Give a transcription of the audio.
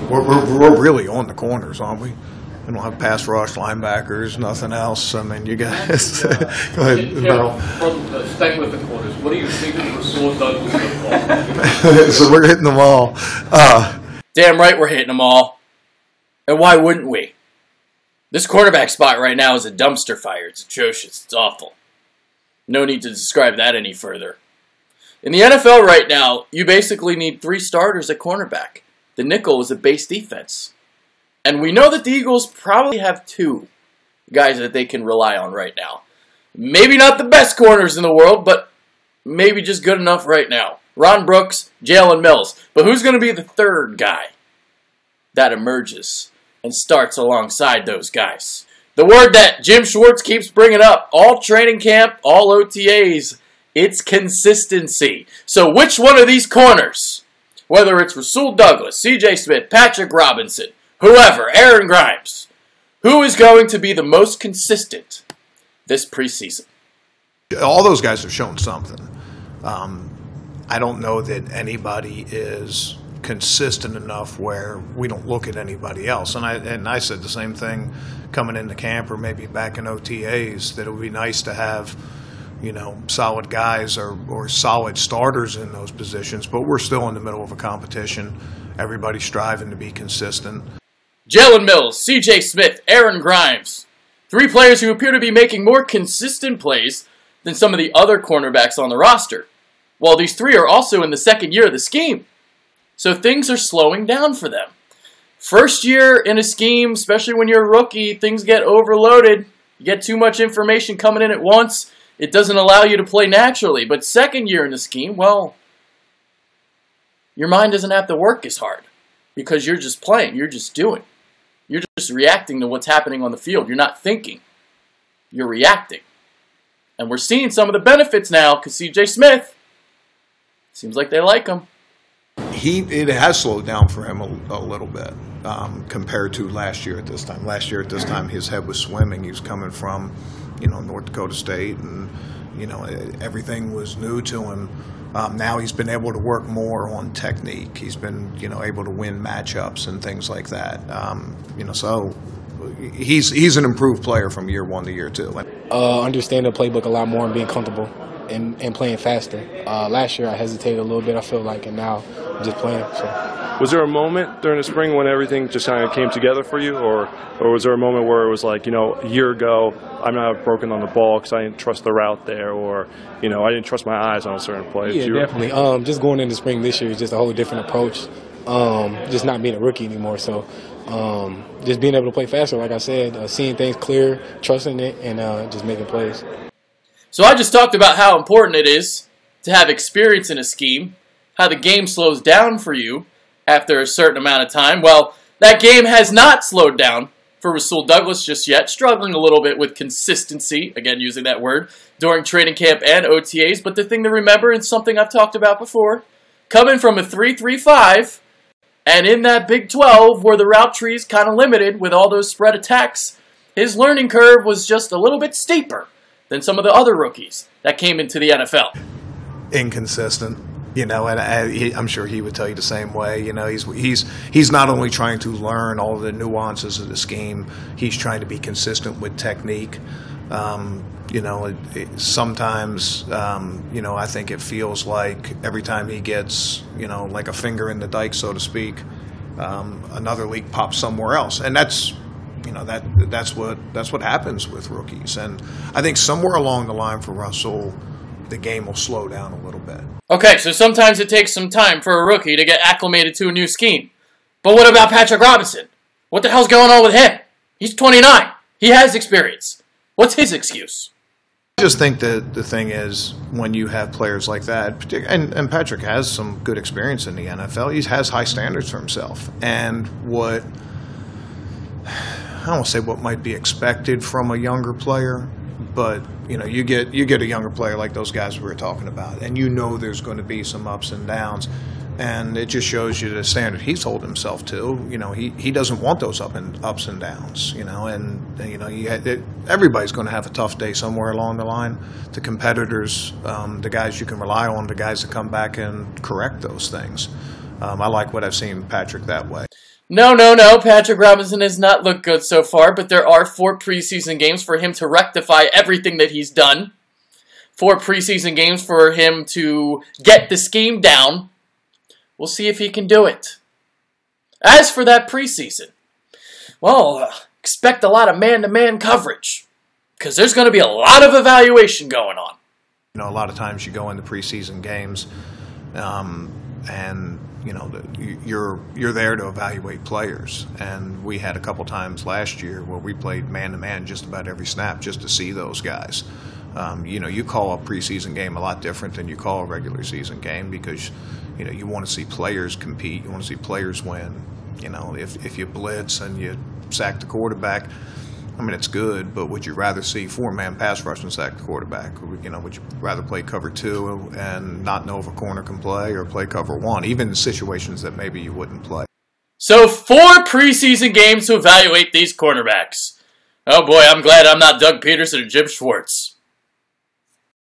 We're really on the corners, aren't we? We don't have pass rush, linebackers, nothing else. I mean, you guys. Go ahead. Staying with the corners, what do you think of Rasul Douglas football? So we're hitting them all. Damn right we're hitting them all. And why wouldn't we? This cornerback spot right now is a dumpster fire. It's atrocious. It's awful. No need to describe that any further. In the NFL right now, you basically need 3 starters at cornerback. The nickel is a base defense. And we know that the Eagles probably have 2 guys that they can rely on right now. Maybe not the best corners in the world, but maybe just good enough right now. Ron Brooks, Jalen Mills. But who's going to be the 3rd guy that emerges and starts alongside those guys? The word that Jim Schwartz keeps bringing up, all training camp, all OTAs, it's consistency. So which one of these corners, whether it's Rasul Douglas, C.J. Smith, Patrick Robinson, whoever, Aaron Grimes, who is going to be the most consistent this preseason? All those guys have shown something. I don't know that anybody is consistent enough where we don't look at anybody else. And I said the same thing coming into camp or maybe back in OTAs, that it would be nice to have, you know, solid guys or solid starters in those positions, but we're still in the middle of a competition. Everybody's striving to be consistent. Jalen Mills, C.J. Smith, Aaron Grimes. 3 players who appear to be making more consistent plays than some of the other cornerbacks on the roster. While these 3 are also in the 2nd year of the scheme. So things are slowing down for them. First year in a scheme, especially when you're a rookie, things get overloaded. You get too much information coming in at once. It doesn't allow you to play naturally. But 2nd year in the scheme, well, your mind doesn't have to work as hard. Because you're just playing. You're just doing. You're just reacting to what's happening on the field. You're not thinking. You're reacting. And we're seeing some of the benefits now because C.J. Smith, seems like they like him. It has slowed down for him a little bit compared to last year at this time. Last year at this time, his head was swimming. He was coming from, you know, North Dakota State, and, you know, everything was new to him. Now he's been able to work more on technique. He's been, you know, able to win matchups and things like that. You know, so he's an improved player from year 1 to year 2. Understand the playbook a lot more and being comfortable and playing faster. Last year I hesitated a little bit, I feel like, and now I'm just playing. So. Was there a moment during the spring when everything just kind of came together for you, or was there a moment where it was like, you know, a year ago I'm not broken on the ball because I didn't trust the route there, or, you know, I didn't trust my eyes on a certain play? Yeah, definitely. Just going into spring this year is just a whole different approach. Just not being a rookie anymore, so just being able to play faster, like I said, seeing things clear, trusting it, and just making plays. So I just talked about how important it is to have experience in a scheme, how the game slows down for you after a certain amount of time. Well, that game has not slowed down for Rasul Douglas just yet, struggling a little bit with consistency, again using that word, during training camp and OTAs. But the thing to remember, and something I've talked about before, coming from a 3-3-5, and in that Big 12 where the route tree is kind of limited with all those spread attacks, his learning curve was just a little bit steeper than some of the other rookies that came into the NFL. Inconsistent, you know, and I'm sure he would tell you the same way. You know, he's not only trying to learn all the nuances of the scheme, he's trying to be consistent with technique. You know, sometimes, you know, I think it feels like every time he gets, you know, like a finger in the dike, so to speak, another leak pops somewhere else, and that's, you know, that's what happens with rookies. And I think somewhere along the line for Rasul, the game will slow down a little bit. Okay, so sometimes it takes some time for a rookie to get acclimated to a new scheme. But what about Patrick Robinson? What the hell's going on with him? He's 29. He has experience. What's his excuse? I just think that the thing is, when you have players like that, and Patrick has some good experience in the NFL, he has high standards for himself. And what, I don't want to say what might be expected from a younger player, but you know, you get a younger player like those guys we were talking about, and you know there's going to be some ups and downs, and it just shows you the standard he's holding himself to. You know, he doesn't want those ups and downs. You know, and you know, everybody's going to have a tough day somewhere along the line. The competitors, the guys you can rely on, the guys that come back and correct those things. I like what I've seen Patrick that way. No. Patrick Robinson has not looked good so far, but there are 4 preseason games for him to rectify everything that he's done. 4 preseason games for him to get the scheme down. We'll see if he can do it. As for that preseason, well, expect a lot of man-to-man coverage, because there's going to be a lot of evaluation going on. You know, a lot of times you go into preseason games, and you know you're there to evaluate players. And we had a couple times last year where we played man-to-man just about every snap just to see those guys. You know, you call a preseason game a lot different than you call a regular season game because, you know, you want to see players compete. You want to see players win. You know, if you blitz and you sack the quarterback, I mean, it's good, but would you rather see 4-man pass rush and sack the quarterback? You know, would you rather play cover 2 and not know if a corner can play, or play cover 1, even in situations that maybe you wouldn't play? So 4 preseason games to evaluate these cornerbacks. Oh boy, I'm glad I'm not Doug Peterson or Jim Schwartz.